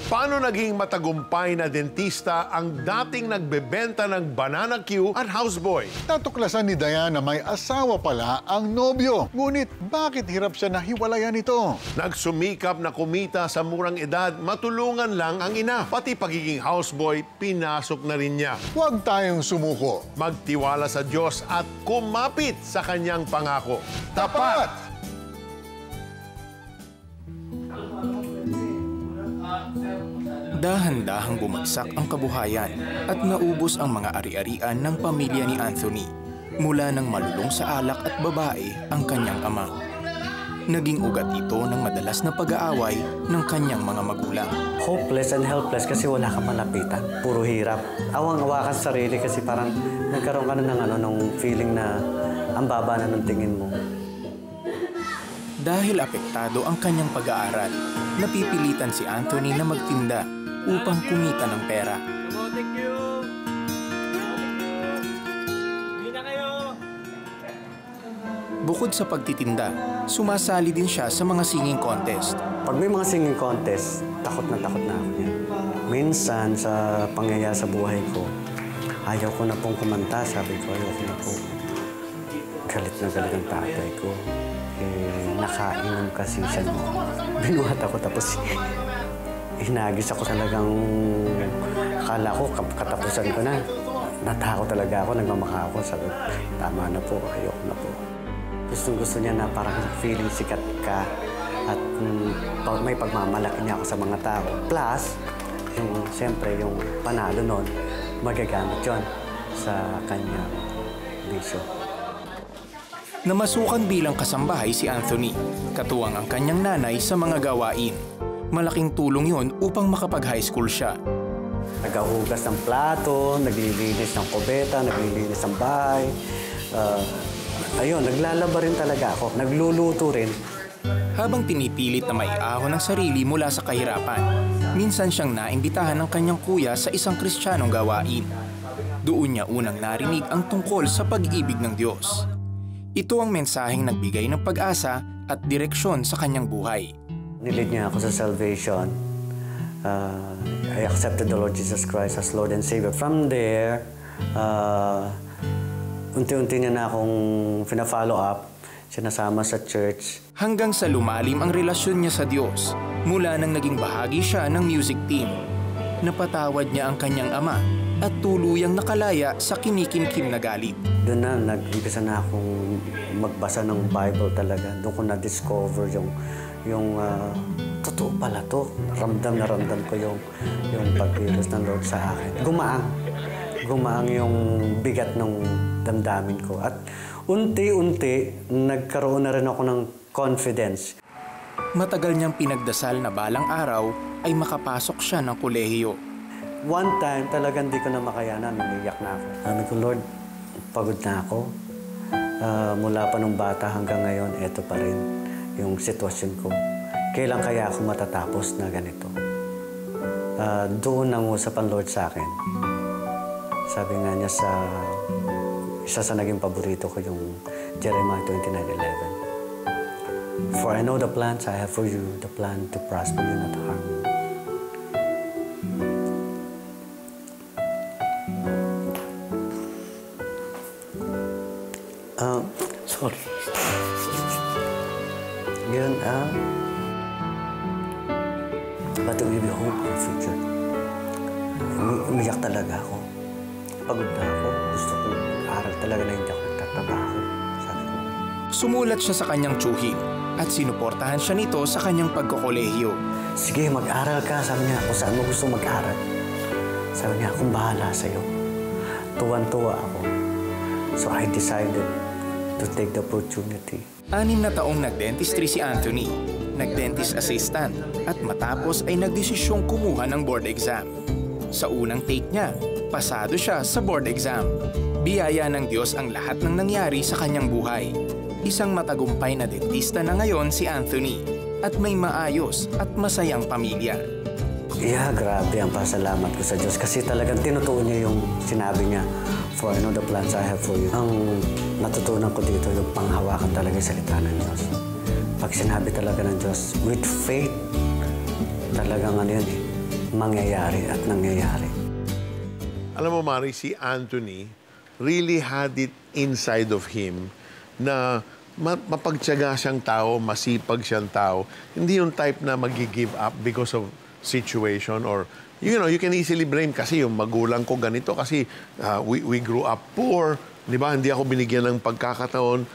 Paano naging matagumpay na dentista ang dating nagbebenta ng banana Q at houseboy? Natuklasan ni Diana may asawa pala ang nobyo. Ngunit bakit hirap siya na hiwalayan ito? Nagsumikap na kumita sa murang edad, matulungan lang ang ina. Pati pagiging houseboy, pinasok na rin niya. Huwag tayong sumuko. Magtiwala sa Diyos at kumapit sa kanyang pangako. Tapat! Dahan-dahang bumagsak ang kabuhayan at naubos ang mga ari-arian ng pamilya ni Anthony mula nang malulong sa alak at babae ang kanyang ama. Naging ugat ito ng madalas na pag-aaway ng kanyang mga magulang. Hopeless and helpless kasi wala kang malapitan. Puro hirap. Awang-awa ka sa sarili kasi parang nagkaroon ka na ng feeling na ang baba na ng tingin mo. Dahil apektado ang kanyang pag-aaral, napipilitan si Anthony na magtinda upang kumita ng pera. Bukod sa pagtitinda, sumasali din siya sa mga singing contest. Pag may mga singing contest, takot na ako yan. Minsan sa pangyayari sa buhay ko, ayaw ko na pong kumanta. Sabi ko, ayaw ko na po. Galit na galit ang tatay ko. Nakainom kasi siya. Binuhat ako tapos hinagis ako talagang akala ko katapusan ko na. Natakot talaga ako, nagmamaka ako. Sabi, tama na po, ayoko na po. Gusto niya na parang feeling sikat ka at may pagmamalaki niya ako sa mga tao. Plus, siyempre yung panalo nun, magagamit yun sa kanyang bisyo. Namasukan bilang kasambahay si Anthony, katuwang ang kanyang nanay sa mga gawain. Malaking tulong yon upang makapag-high school siya. Naghuhugas ng plato, naglilinis ng kubeta, naglilinis ng bahay. Naglalaba rin talaga ako. Nagluluto rin. Habang pinipilit na maiahon ang sarili mula sa kahirapan, minsan siyang naimbitahan ng kanyang kuya sa isang Kristiyanong gawain. Doon niya unang narinig ang tungkol sa pag-ibig ng Diyos. Ito ang mensaheng nagbigay ng pag-asa at direksyon sa kanyang buhay. Nilid niya ako sa salvation. I accepted the Lord Jesus Christ as Lord and Savior. From there, unti-unti niya na akong pina-follow up, sinasama sa church. Hanggang sa lumalim ang relasyon niya sa Diyos, mula nang naging bahagi siya ng music team. Napatawad niya ang kanyang ama at tuluyang nakalaya sa kinikimkim na galit. Doon na, nag-umpisa na akong magbasa ng Bible talaga. Doon ko na-discover yung totoo pala to. Ramdam na ramdam ko yung pag-ilos ng Lord sa akin. Gumaang yung bigat ng damdamin ko. At unti-unti, nagkaroon na rin ako ng confidence. Matagal niyang pinagdasal na balang araw ay makapasok siya ng kolehiyo. One time, talagang di ko na makayanan. Umiyak na ako. Sabi ko, Lord, pagod na ako. Mula pa nung bata hanggang ngayon, eto pa rin yung sitwasyon ko. Kailan kaya ako matatapos na ganito? Doon nangusap ang Lord sa akin. Sabi nga niya isa sa naging paborito ko yung Jeremiah 29:11. For I know the plans I have for you, the plan to prosper you, not to harm you. Sorry. Yun, but there will be hope in the future. Umiyak talaga ako. Pagod na ako. Gusto ko mag-aral talaga na hindi ako nagtatrabaho. Sabi ko. Sumulat siya sa kanyang tsuhin at sinuportahan siya nito sa kanyang pagkokolehiyo. Sige, mag-aral ka. Sabi niya, kung saan mo gusto mag-aral. Sabi niya, akong bahala sa'yo. Tuwan-tuwa ako. So I decided to take the opportunity. 6 na taong nag-dentistry si Anthony, nag-dentist assistant, at matapos ay nagdesisyong kumuha ng board exam. Sa unang take niya, pasado siya sa board exam. Biyaya ng Diyos ang lahat ng nangyari sa kanyang buhay. Isang matagumpay na dentista na ngayon si Anthony at may maayos at masayang pamilya. Yeah, grabe ang pasalamat ko sa Diyos kasi talagang tinutuon niya yung sinabi niya, for I know the plans I have for you. Ang natutunan ko dito, yung panghawakan talaga yung salita ng Diyos. Pag sinabi talaga ng Diyos, with faith, talagang ano yun eh, mangyayari at nangyayari. Alam mo, Mari, si Anthony really had it inside of him na mapagtiyaga siyang tao, masipag siyang tao. Hindi yung type na mag-give up because of situation or, you know, you can easily blame kasi yung magulang ko ganito kasi we grew up poor, di ba? Hindi ako binigyan ng pagkakataon,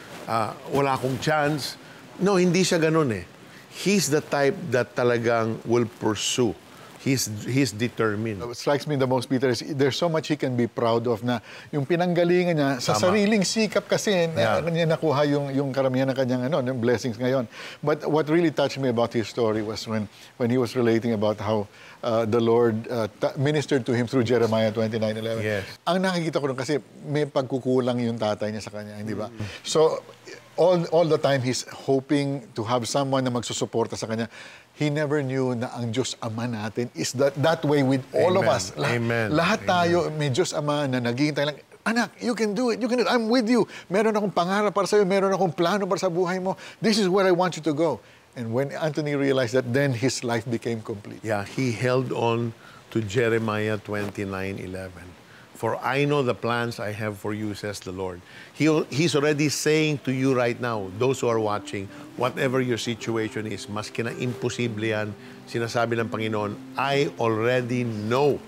wala akong chance. No, hindi siya ganun eh. He's the type that talagang will pursue. He's determined. What strikes me the most, Peter, is there's so much he can be proud of na yung pinanggalingan niya sa sariling sikap kasi na niya nakuha yung karamihan ng kanyang yung blessings ngayon. But what really touched me about his story was when he was relating about how the Lord ministered to him through Jeremiah 29:11. Yes. Ang nakikita ko doon kasi may pagkukulang yung tatay niya sa kanya, hindi ba? So all the time he's hoping to have someone na magsusuporta sa kanya. He never knew na ang Diyos Ama natin is that way with all of us. Amen. Lahat tayo may Diyos Ama na naghihintay lang, anak, you can do it, I'm with you. Meron akong pangarap para sa'yo, meron akong plano para sa buhay mo. This is where I want you to go. And when Anthony realized that, then his life became complete. Yeah, he held on to Jeremiah 29:11. For I know the plans I have for you, says the Lord. He's already saying to you right now, those who are watching, whatever your situation is, maski na imposible yan, sinasabi ng Panginoon, I already know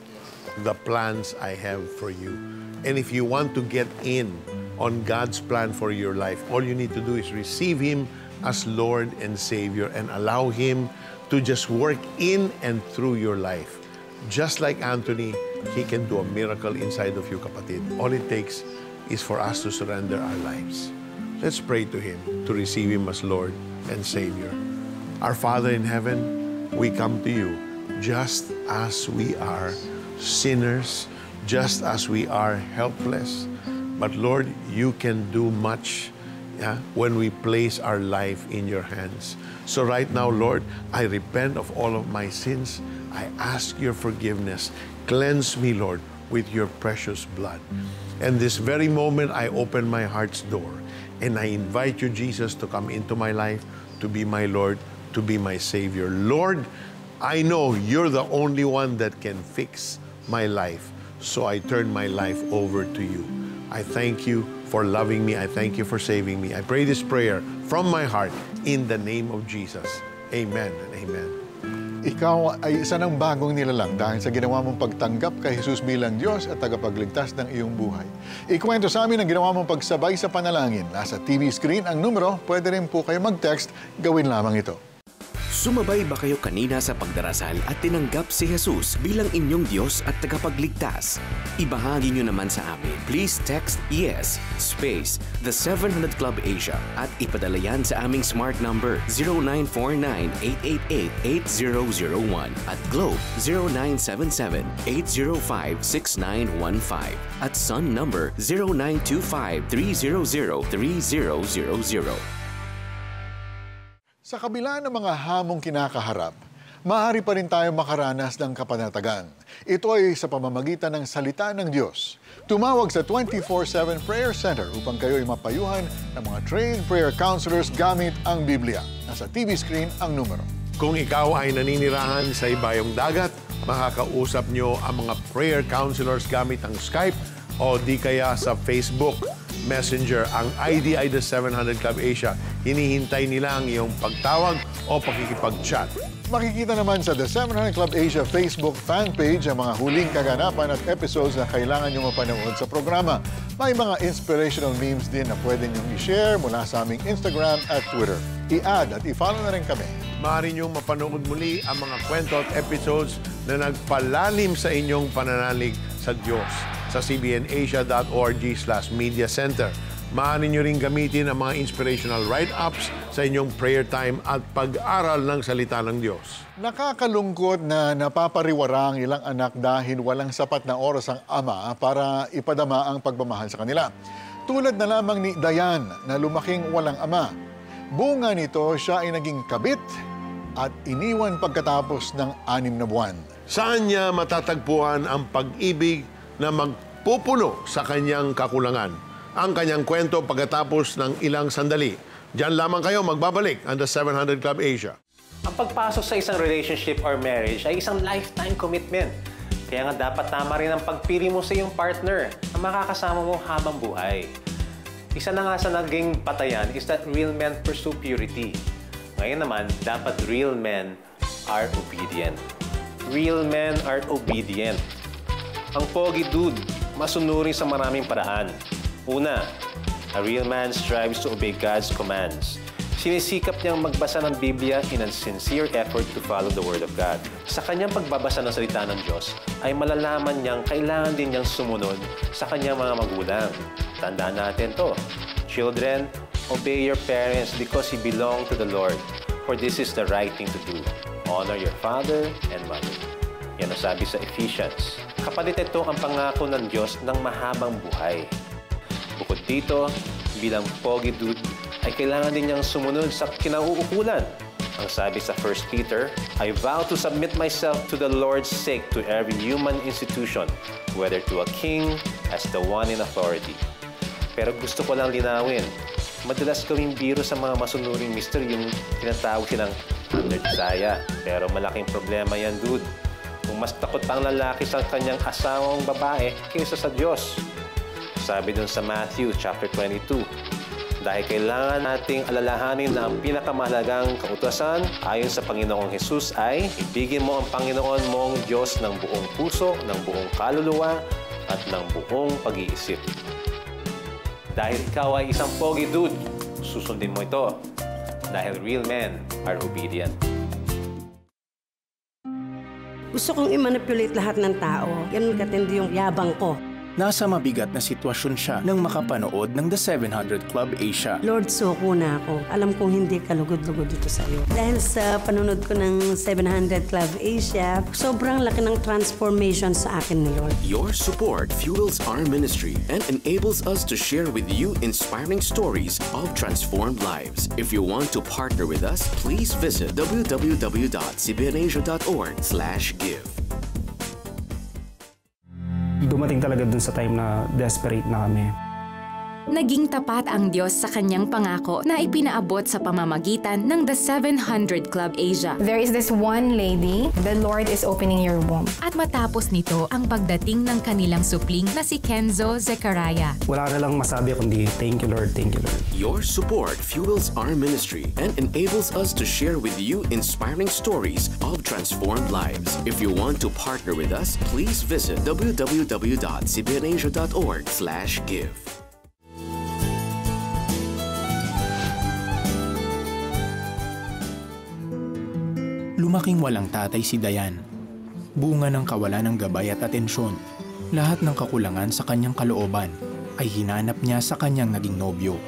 the plans I have for you. And if you want to get in on God's plan for your life, all you need to do is receive Him as Lord and Savior and allow Him to just work in and through your life. Just like Anthony, he can do a miracle inside of you, kapatid. All it takes is for us to surrender our lives. Let's pray to Him to receive Him as Lord and Savior. Our Father in heaven, we come to you just as we are sinners, just as we are helpless. But Lord, you can do much when we place our life in your hands. So right now, Lord, I repent of all of my sins. I ask your forgiveness. Cleanse me, Lord, with your precious blood. And this very moment, I open my heart's door and I invite you, Jesus, to come into my life, to be my Lord, to be my Savior. Lord, I know you're the only one that can fix my life. So I turn my life over to you. I thank you for loving me. I thank you for saving me. I pray this prayer from my heart in the name of Jesus. Amen and amen. Ikaw ay isa ng bagong nilalang dahil sa ginawa mong pagtanggap kay Jesus bilang Diyos at tagapagligtas ng iyong buhay. Ikwento sa amin ang ginawa mong pagsabay sa panalangin. Nasa TV screen ang numero, pwede rin po kayo mag-text, gawin lamang ito. Sumabay ba kayo kanina sa pagdarasal at tinanggap si Jesus bilang inyong Diyos at tagapagligtas? Ibahagi nyo naman sa amin. Please text YES space The 700 Club Asia at ipadala yan sa aming smart number 0949-888-8001 at Globe 0977-805-6915 at Sun number 0925-300-3000. Sa kabila ng mga hamong kinakaharap, maaari pa rin tayo makaranas ng kapanatagan. Ito ay sa pamamagitan ng salita ng Diyos. Tumawag sa 24/7 Prayer Center upang kayo ay mapayuhan ng mga trained prayer counselors gamit ang Biblia. Nasa TV screen ang numero. Kung ikaw ay naninirahan sa ibayong dagat, makakausap nyo ang mga prayer counselors gamit ang Skype o di kaya sa Facebook Messenger. Ang ID ay The 700 Club Asia. Hinihintay nila ang iyong pagtawag o pakikipag-chat. Makikita naman sa The 700 Club Asia Facebook fan page ang mga huling kaganapan at episodes na kailangan nyo mapanood sa programa. May mga inspirational memes din na pwede nyong i-share mula sa aming Instagram at Twitter. I-add at i-follow na rin kami. Maaari niyong mapanood muli ang mga kwento at episodes na nagpalalim sa inyong pananalig sa Diyos sa cbnasia.org/media center. Maaari nyo rin gamitin ang mga inspirational write-ups sa inyong prayer time at pag-aral ng salita ng Diyos. Nakakalungkot na napapariwara ang ilang anak dahil walang sapat na oras ang ama para ipadama ang pagmamahal sa kanila. Tulad na lamang ni Dayan na lumaking walang ama. Bunga nito, siya ay naging kabit at iniwan pagkatapos ng 6 na buwan. Saan niya matatagpuan ang pag-ibig na magpupuno sa kanyang kakulangan? Ang kanyang kwento pagkatapos ng ilang sandali. Diyan lamang kayo magbabalik ang The 700 Club Asia. Ang pagpasok sa isang relationship or marriage ay isang lifetime commitment. Kaya nga dapat tama rin ang pagpili mo sa iyong partner na makakasama mo habang buhay. Isa na nga sa naging patayan is that real men pursue purity. Ngayon naman, dapat real men are obedient. Real men are obedient. Ang pogi dude, masunurin sa maraming paraan. Una, a real man strives to obey God's commands. Sinisikap niyang magbasa ng Biblia in a sincere effort to follow the Word of God. Sa kanyang pagbabasa ng salita ng Diyos, ay malalaman niyang kailangan din niyang sumunod sa kanyang mga magulang. Tandaan natin to. Children, obey your parents because you belong to the Lord. For this is the right thing to do. Honor your father and mother. Yan ang sabi sa Ephesians. Kapalit ito ang pangako ng Diyos ng mahabang buhay. Bukod dito, bilang pogi dude, ay kailangan din niyang sumunod sa kinauukulan. Ang sabi sa 1 Peter, I vow to submit myself to the Lord's sake to every human institution, whether to a king as the one in authority. Pero gusto ko lang linawin, madalas gawing biro sa mga masunuring mister yung tinatawag silang under desire. Pero malaking problema yan, dude. Kung mas takot pa ang lalaki sa kanyang asawang babae kaysa sa Diyos. Sabi dun sa Matthew chapter 22, dahil kailangan nating alalahanin na ang pinakamahalagang kautusan ayon sa Panginoong Hesus ay ibigin mo ang Panginoon mong Diyos ng buong puso, ng buong kaluluwa, at ng buong pag-iisip. Dahil ikaw ay isang pogi dude, susundin mo ito. Dahil real men are obedient. Gusto kong i-manipulate lahat ng tao. Ganun katindi yung yabang ko. Nasa mabigat na sitwasyon siya nang makapanood ng The 700 Club Asia. Lord, suko na ako. Alam kong hindi ka lugod-lugod dito sa'yo. Dahil sa panunod ko ng 700 Club Asia, sobrang laki ng transformation sa akin ni Lord. Your support fuels our ministry and enables us to share with you inspiring stories of transformed lives. If you want to partner with us, please visit www.cbnasia.org/give. Dumating talaga dun sa time na desperate na kami. Naging tapat ang Diyos sa kanyang pangako na ipinaabot sa pamamagitan ng The 700 Club Asia. There is this one lady, the Lord is opening your womb. At matapos nito ang pagdating ng kanilang supling na si Kenzo Zechariah. Wala na lang masabi kundi thank you Lord, thank you Lord. Your support fuels our ministry and enables us to share with you inspiring stories of transformed lives. If you want to partner with us, please visit www.cbnasia.org/give. Lumaking walang tatay si Dayan. Bunga ng kawalan ng gabay at atensyon. Lahat ng kakulangan sa kanyang kalooban ay hinanap niya sa kanyang naging nobyo.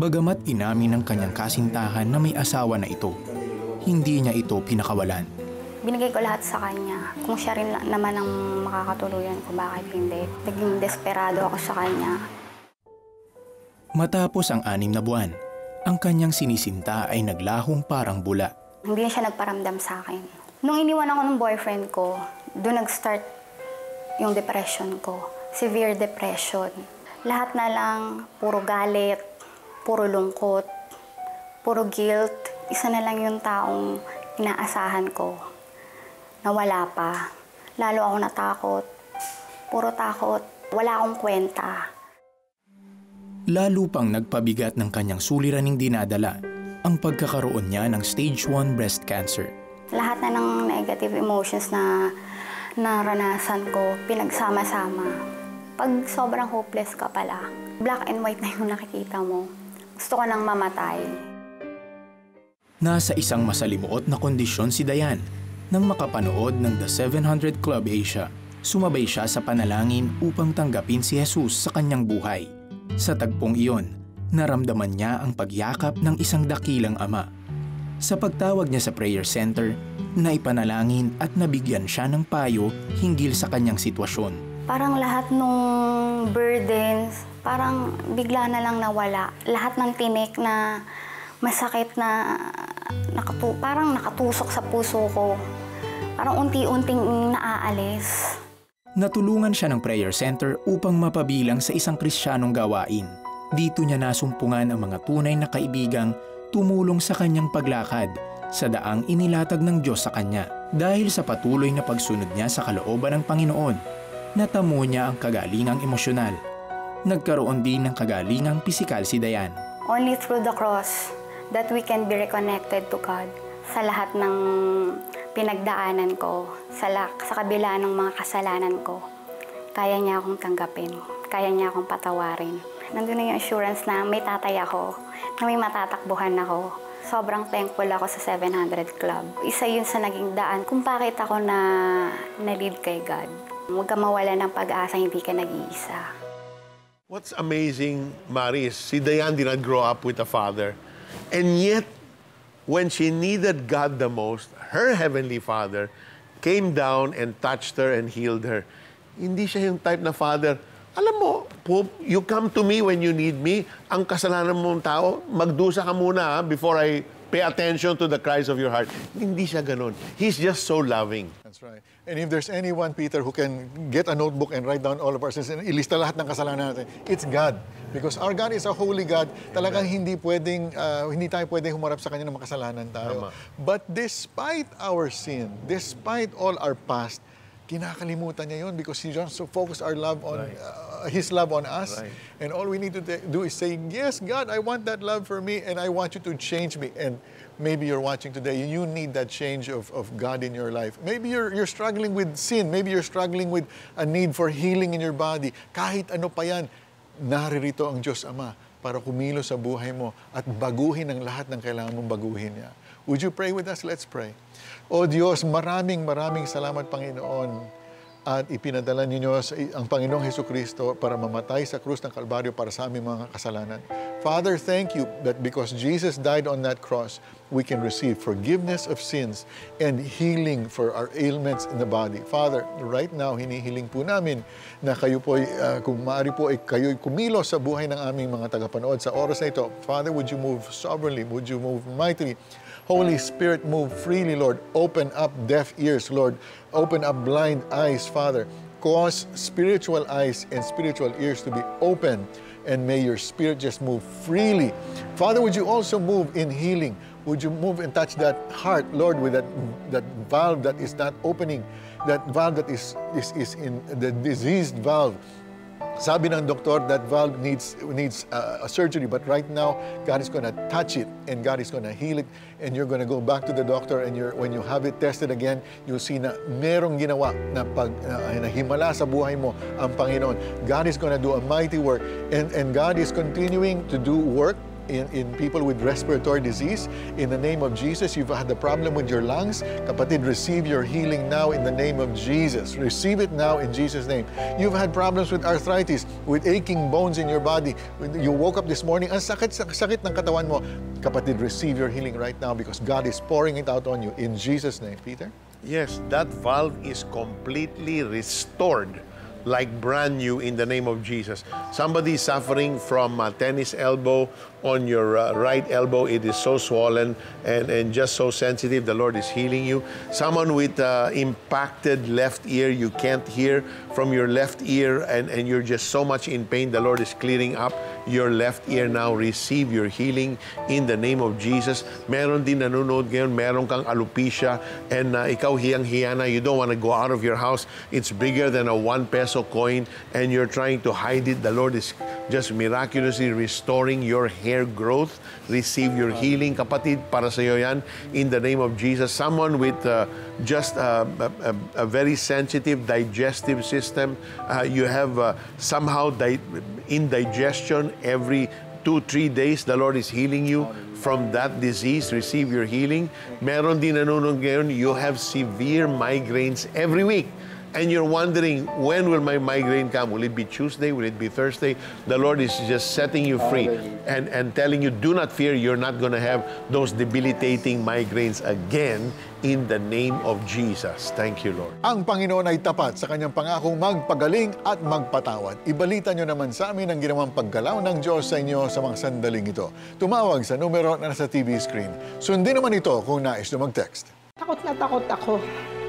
Bagamat inamin ng kanyang kasintahan na may asawa na ito, hindi niya ito pinakawalan. Binigay ko lahat sa kanya. Kung siya rin naman ang makakatuluyan ko, bakit hindi? Naging desperado ako sa kanya. Matapos ang 6 na buwan, ang kanyang sinisinta ay naglahong parang bula. Hindi na siya nagparamdam sa akin. Nung iniwan ako ng boyfriend ko, doon nag-start yung depression ko. Severe depression. Lahat na lang, puro galit, puro lungkot, puro guilt. Isa na lang yung taong inaasahan ko. Nawala pa. Lalo ako natakot. Puro takot. Wala akong kwenta. Lalo pang nagpabigat ng kanyang suliraning dinadala ang pagkakaroon niya ng stage 1 breast cancer. Lahat na ng negative emotions na naranasan ko, pinagsama-sama. Pag sobrang hopeless ka pala, black and white na yung nakikita mo. Gusto ko nang mamatay. Nasa isang masalimuot na kondisyon si Dayan nang makapanood ng The 700 Club Asia. Sumabay siya sa panalangin upang tanggapin si Jesus sa kanyang buhay. Sa tagpong iyon, naramdaman niya ang pagyakap ng isang dakilang ama. Sa pagtawag niya sa prayer center, naipanalangin at nabigyan siya ng payo hinggil sa kanyang sitwasyon. Parang lahat ng burdens, parang bigla na lang nawala. Lahat ng tinik na masakit na parang nakatusok sa puso ko. Parang unti-unting naaalis. Natulungan siya ng prayer center upang mapabilang sa isang Kristiyanong gawain. Dito niya nasumpungan ang mga tunay na kaibigang tumulong sa kanyang paglakad sa daang inilatag ng Diyos sa kanya. Dahil sa patuloy na pagsunod niya sa kalooban ng Panginoon, natamo niya ang kagalingang emosyonal. Nagkaroon din ng kagalingang pisikal si Dayan. Only through the cross that we can be reconnected to God. Sa lahat ng pinagdaanan ko, sa kabila ng mga kasalanan ko, kaya niya akong tanggapin, kaya niya akong patawarin. Nandun na yung assurance na may tatay ako, na may matatakbuhan ako. Sobrang thankful ako sa 700 Club. Isa yun sa naging daan kung bakit ako na-lead kay God. Huwag ka mawala ng pag-asa, hindi ka nag-iisa. What's amazing, Mari, is si Dayan did not grow up with a father. And yet, when she needed God the most, her Heavenly Father came down and touched her and healed her. Hindi siya yung type na father, alam mo, you come to me when you need me. Ang kasalanan mong tao, magdusa ka muna before I pay attention to the cries of your heart. Hindi siya ganun. He's just so loving. That's right. And if there's anyone, Peter, who can get a notebook and write down all of our sins and ilista lahat ng kasalanan natin, it's God. Because our God is a holy God. Talagang hindi tayo pwedeng humarap sa Kanya ng makasalanan tayo. Tama. But despite our sin, despite all our past, kinakalimutan niya yun because He just so focused our love on His love on us. Right. And all we need to do is say, yes, God, I want that love for me and I want you to change me. And maybe you're watching today, you need that change of God in your life. Maybe you're struggling with sin. Maybe you're struggling with a need for healing in your body. Kahit ano pa yan, naririto ang Diyos Ama para kumilos sa buhay mo at baguhin ang lahat ng kailangan mong baguhin niya. Would you pray with us? Let's pray. O Diyos, maraming salamat, Panginoon. At ipinadala ninyo ang Panginoong Hesukristo para mamatay sa krus ng Kalbaryo para sa aming mga kasalanan. Father, thank you that because Jesus died on that cross, we can receive forgiveness of sins and healing for our ailments in the body. Father, right now, hinihiling po namin na kayo po, kung maaari po, kayo'y kumilos sa buhay ng aming mga tagapanood sa oras na ito. Father, would you move sovereignly? Would you move mightily? Holy Spirit, move freely, Lord. Open up deaf ears, Lord. Open up blind eyes, Father. Cause spiritual eyes and spiritual ears to be open. And may your Spirit just move freely. Father, would you also move in healing? Would you move and touch that heart, Lord, with that valve that is not opening, that valve that is in the diseased valve. Sabi ng doktor, that valve needs a surgery, but right now, God is going to touch it, and God is going to heal it, and you're going to go back to the doctor, and when you have it tested again, you'll see na merong ginawa na himala sa buhay mo ang Panginoon. God is going to do a mighty work, and God is continuing to do work in people with respiratory disease. In the name of Jesus, you've had the problem with your lungs. Kapatid, receive your healing now in the name of Jesus. Receive it now in Jesus' name. You've had problems with arthritis, with aching bones in your body. You woke up this morning, ang sakit ng katawan mo. Kapatid, receive your healing right now because God is pouring it out on you in Jesus' name. Peter? Yes, that valve is completely restored, like brand new in the name of Jesus. Somebody suffering from a tennis elbow on your right elbow, it is so swollen and just so sensitive, the Lord is healing you. Someone with impacted left ear, you can't hear from your left ear and you're just so much in pain, the Lord is clearing up your left ear now. Receive your healing in the name of Jesus. Meron din nanonood ngayon, meron kang alopecia and ikaw hiyang-hiya na, you don't want to go out of your house. It's bigger than a 1 peso coin and you're trying to hide it. The Lord is just miraculously restoring your hair growth. Receive your healing, kapatid, para sa iyo yan in the name of Jesus. Someone with just a very sensitive digestive system, you have somehow indigestion every 2-3 days, the Lord is healing you from that disease. Receive your healing. Meron din nanonood ngayon, you have severe migraines every week. And you're wondering, when will my migraine come? Will it be Tuesday? Will it be Thursday? The Lord is just setting you free and telling you, do not fear, you're not going to have those debilitating migraines again in the name of Jesus. Thank you, Lord. Ang Panginoon ay tapat sa kanyang pangakong magpagaling at magpatawad. Ibalita nyo naman sa amin ang ginawang paggalaw ng Diyos sa inyo sa mga sandaling ito. Tumawag sa numero na nasa TV screen. Sundin naman ito kung nais nyo mag-text. Takot na takot ako.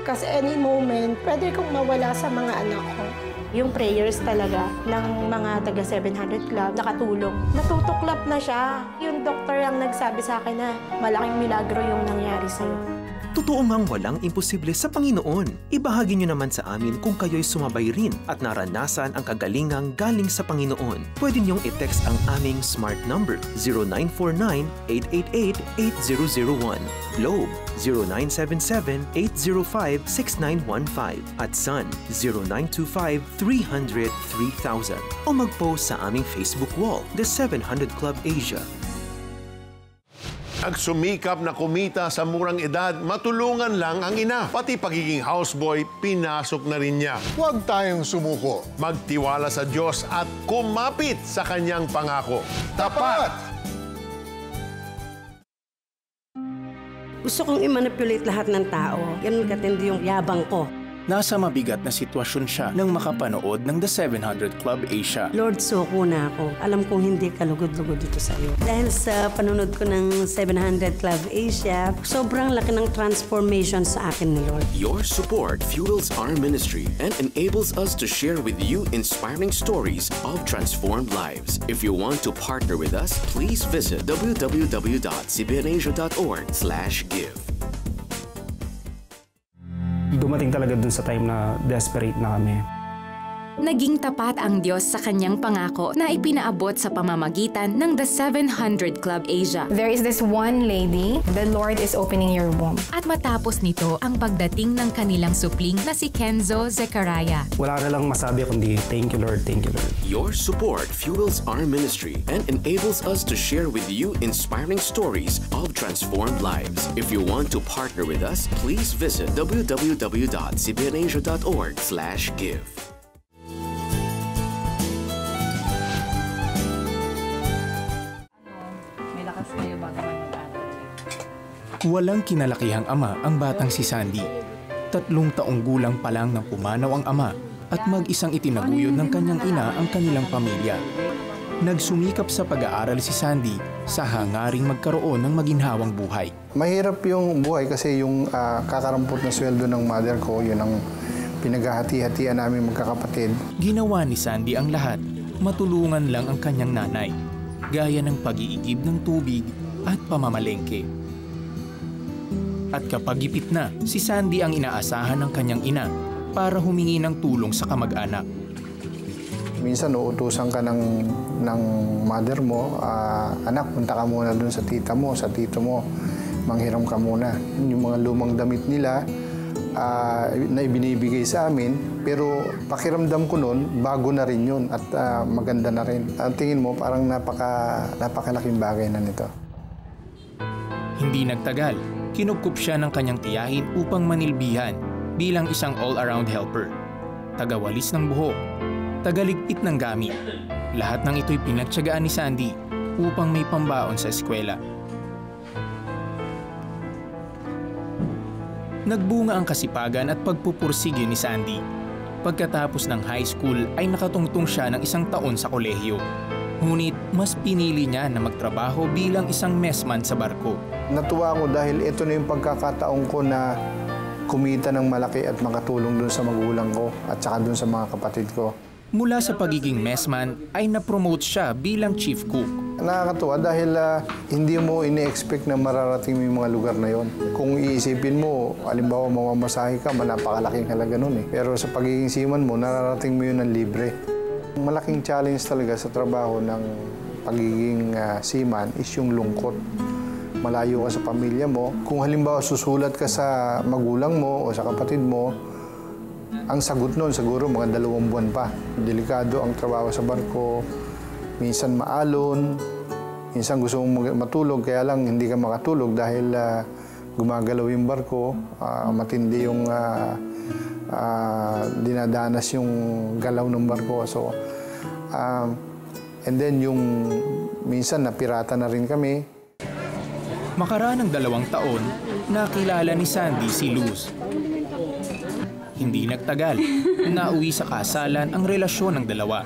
Kasi any moment, pwede kong mawala sa mga anak ko. Yung prayers talaga ng mga taga 700 Club nakatulong. Natutuklap na siya. Yung doktor ang nagsabi sa akin na malaking milagro yung nangyari sa'yo. Totoo ngang walang imposible sa Panginoon. Ibahagi niyo naman sa amin kung kayo'y sumabay rin at naranasan ang kagalingang galing sa Panginoon. Pwede niyong i-text ang aming smart number 0949-888-8001, Globe 0977-805-6915 at Sun 0925-300-3000 o mag-post sa aming Facebook wall, The 700 Club Asia. Nagsumikap na kumita sa murang edad, matulungan lang ang ina. Pati pagiging houseboy, pinasok na rin niya. Huwag tayong sumuko. Magtiwala sa Diyos at kumapit sa kanyang pangako. Tapat! Gusto kong i-manipulate lahat ng tao. Ganun katindi yung yabang ko. Nasa mabigat na sitwasyon siya nang makapanood ng The 700 Club Asia. Lord, suko na ako. Alam kong hindi ka lugod-lugod dito sa iyo. Dahil sa panunod ko ng 700 Club Asia, sobrang laki ng transformation sa akin ni Lord. Your support fuels our ministry and enables us to share with you inspiring stories of transformed lives. If you want to partner with us, please visit www.cbnasia.org/give. Dumating talaga dun sa time na desperate na kami. Naging tapat ang Diyos sa kanyang pangako na ipinaabot sa pamamagitan ng The 700 Club Asia. There is this one lady, the Lord is opening your womb. At matapos nito ang pagdating ng kanilang supling na si Kenzo Zechariah. Wala na lang masabi kundi thank you Lord, thank you Lord. Your support fuels our ministry and enables us to share with you inspiring stories of transformed lives. If you want to partner with us, please visit www.cbnasia.org/give. Walang kinalakihang ama ang batang si Sandy. 3 taong gulang pa lang nang pumanaw ang ama at mag-isang itinaguyod ng kanyang ina ang kanilang pamilya. Nagsumikap sa pag-aaral si Sandy sa hangaring magkaroon ng maginhawang buhay. Mahirap yung buhay kasi yung kakarampot na sweldo ng mother ko, yun ang pinaghahati-hatian namin magkakapatid. Ginawa ni Sandy ang lahat, matulungan lang ang kanyang nanay, gaya ng pag-iigib ng tubig at pamamalengke. At kapag ipit na, si Sandy ang inaasahan ng kanyang ina para humingi ng tulong sa kamag-anak. Minsan uutusan ka ng mother mo, anak, punta ka muna dun sa tita mo, sa tito mo, manghiram ka muna. Yung mga lumang damit nila na ibinibigay sa amin, pero pakiramdam ko nun, bago na rin yun at maganda na rin. Ang tingin mo, parang napakalaking bagay na nito. Hindi nagtagal, kinupkup siya ng kanyang tiyahin upang manilbihan bilang isang all-around helper. Tagawalis ng buhok, tagaligpit ng gamit. Lahat ng ito'y pinagtiyagaan ni Sandy upang may pambaon sa eskwela. Nagbunga ang kasipagan at pagpupursige ni Sandy. Pagkatapos ng high school ay nakatungtong siya ng 1 taon sa kolehiyo. Ngunit mas pinili niya na magtrabaho bilang isang messman sa barko. Natuwa ako dahil ito na yung pagkakataon ko na kumita ng malaki at makatulong dun sa magulang ko at saka dun sa mga kapatid ko. Mula sa pagiging messman ay na-promote siya bilang chief cook. Nakakatuwa dahil hindi mo ini-expect na mararating mo yung mga lugar na yon. Kung iisipin mo, halimbawa mamamasahe ka, napakalaking halaga nun eh. Pero sa pagiging seaman mo, nararating mo yun ng libre. Malaking challenge talaga sa trabaho ng pagiging seaman is yung lungkot. Malayo ka sa pamilya mo. Kung halimbawa susulat ka sa magulang mo o sa kapatid mo, ang sagot nun siguro mga 2 buwan pa. Delikado ang trabaho sa barko. Minsan maalon, minsan gusto mong matulog, kaya lang hindi ka makatulog dahil gumagalaw yung barko, matindi yung dinadanas yung galaw ng barko. So, and then yung minsan napirata na rin kami. Makaraan ng 2 taon, nakilala ni Sandy si Luz. Hindi nagtagal, nauwi sa kasalan ang relasyon ng dalawa.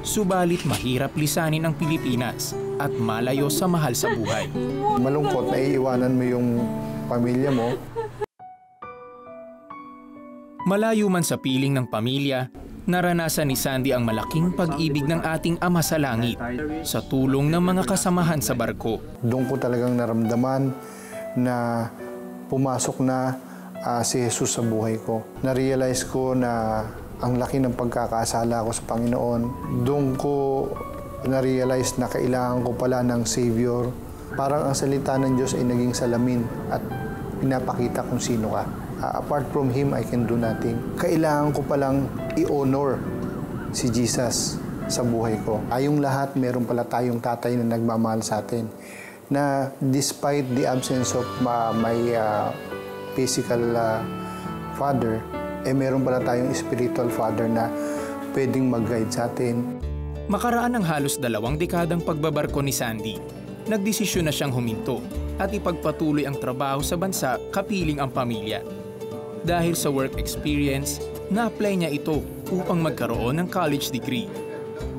Subalit mahirap lisanin ang Pilipinas at malayo sa mahal sa buhay. Malungkot na iiwanan mo yung pamilya mo. Malayo man sa piling ng pamilya, naranasan ni Sandy ang malaking pag-ibig ng ating Ama sa Langit sa tulong ng mga kasamahan sa barko. Doon ko talagang naramdaman na pumasok na si Jesus sa buhay ko. Na-realize ko na ang laki ng pagkakasala ko sa Panginoon. Doon ko na-realize na kailangan ko pala ng Savior. Parang ang salita ng Diyos ay naging salamin at pinapakita kung sino ka. Apart from Him, I can do nothing. Kailangan ko palang i-honor si Jesus sa buhay ko. Tayong lahat, meron pala tayong tatay na nagmamahal sa atin. Na despite the absence of my physical father, meron pala tayong spiritual father na pwedeng mag-guide sa atin. Makaraan ng halos 2 dekadang pagbabarko ni Sandy, nagdesisyon na siyang huminto at ipagpatuloy ang trabaho sa bansa kapiling ang pamilya. Dahil sa work experience, na-apply niya ito upang magkaroon ng college degree.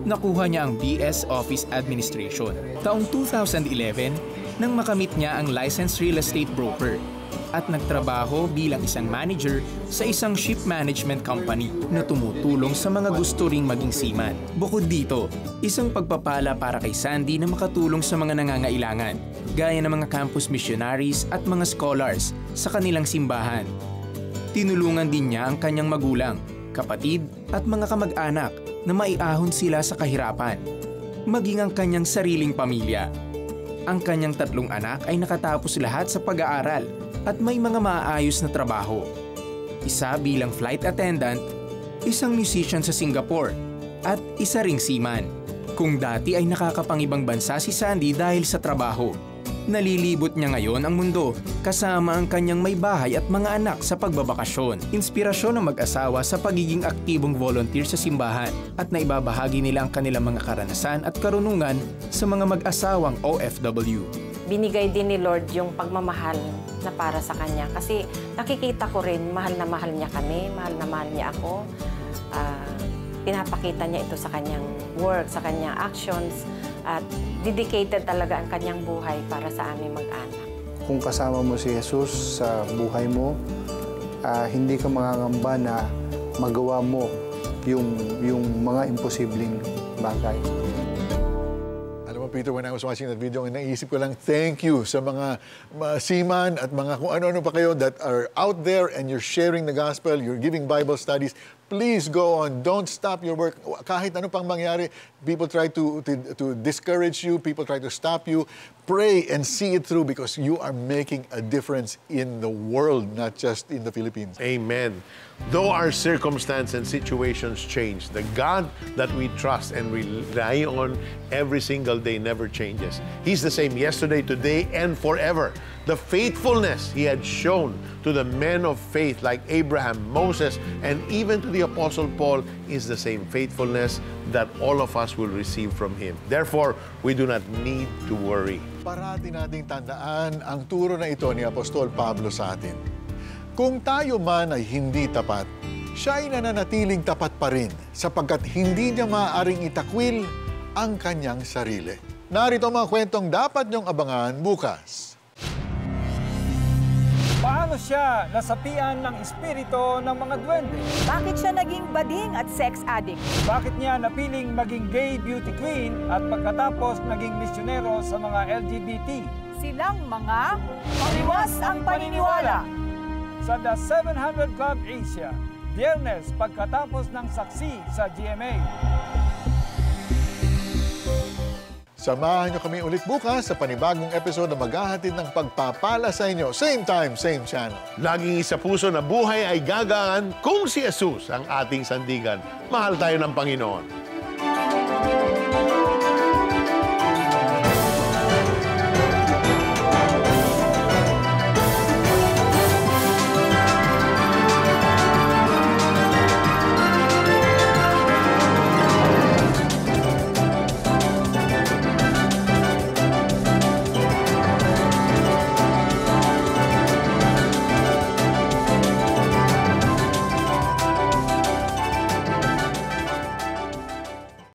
Nakuha niya ang BS Office Administration. Taong 2011, nang makamit niya ang licensed real estate broker at nagtrabaho bilang isang manager sa isang ship management company na tumutulong sa mga gusto ring maging seaman. Bukod dito, isang pagpapala para kay Sandy na makatulong sa mga nangangailangan, gaya ng mga campus missionaries at mga scholars sa kanilang simbahan. Tinulungan din niya ang kanyang magulang, kapatid at mga kamag-anak na maiahon sila sa kahirapan, maging ang kanyang sariling pamilya. Ang kanyang 3 anak ay nakatapos lahat sa pag-aaral at may mga maayos na trabaho. Isa bilang flight attendant, isang musician sa Singapore, at isa ring seaman. Kung dati ay nakakapangibang bansa si Sandy dahil sa trabaho, nalilibot niya ngayon ang mundo kasama ang kanyang may bahay at mga anak sa pagbabakasyon. Inspirasyon ng mag-asawa sa pagiging aktibong volunteer sa simbahan at naibabahagi nila ang kanilang mga karanasan at karunungan sa mga mag-asawang OFW. Binigay din ni Lord yung pagmamahal na para sa Kanya kasi nakikita ko rin mahal na mahal niya kami, mahal na mahal niya ako. Pinapakita niya ito sa Kanyang work, sa Kanyang actions, at dedicated talaga ang kanyang buhay para sa aming mag-anak. Kung kasama mo si Jesus sa buhay mo, hindi ka mangangamba na magawa mo yung mga imposibleng bagay. Alam mo, Peter, when I was watching that video, naisip ko lang, thank you sa mga seaman at mga kung ano-ano pa kayo that are out there and you're sharing the gospel, you're giving Bible studies. Please go on. Don't stop your work. Kahit ano pang mangyari, people try to discourage you, people try to stop you. Pray and see it through because you are making a difference in the world, not just in the Philippines. Amen. Though our circumstance and situations change, the God that we trust and rely on every single day never changes. He's the same yesterday, today, and forever. The faithfulness He had shown to the men of faith like Abraham, Moses, and even to the Apostle Paul is the same faithfulness that all of us will receive from Him. Therefore, we do not need to worry. Parati nating tandaan ang turo na ito ni Apostol Pablo sa atin. Kung tayo man ay hindi tapat, siya ay nananatiling tapat pa rin sapagkat hindi niya maaaring itakwil ang kanyang sarili. Narito ang mga kwentong dapat niyong abangan bukas. Paano siya nasapian ng espiritu ng mga duwende? Bakit siya naging bading at sex addict? Bakit niya napiling maging gay beauty queen at pagkatapos naging misyonero sa mga LGBT? Silang mga paliwas ang paniniwala. Sa The 700 Club Asia, Biyernes pagkatapos ng saksi sa GMA. Samahan niyo kami ulit bukas sa panibagong episode na maghahatid ng pagpapala sa inyo. Same time, same channel. Laging isa puso na buhay ay gagaan kung si Jesus ang ating sandigan. Mahal tayo ng Panginoon.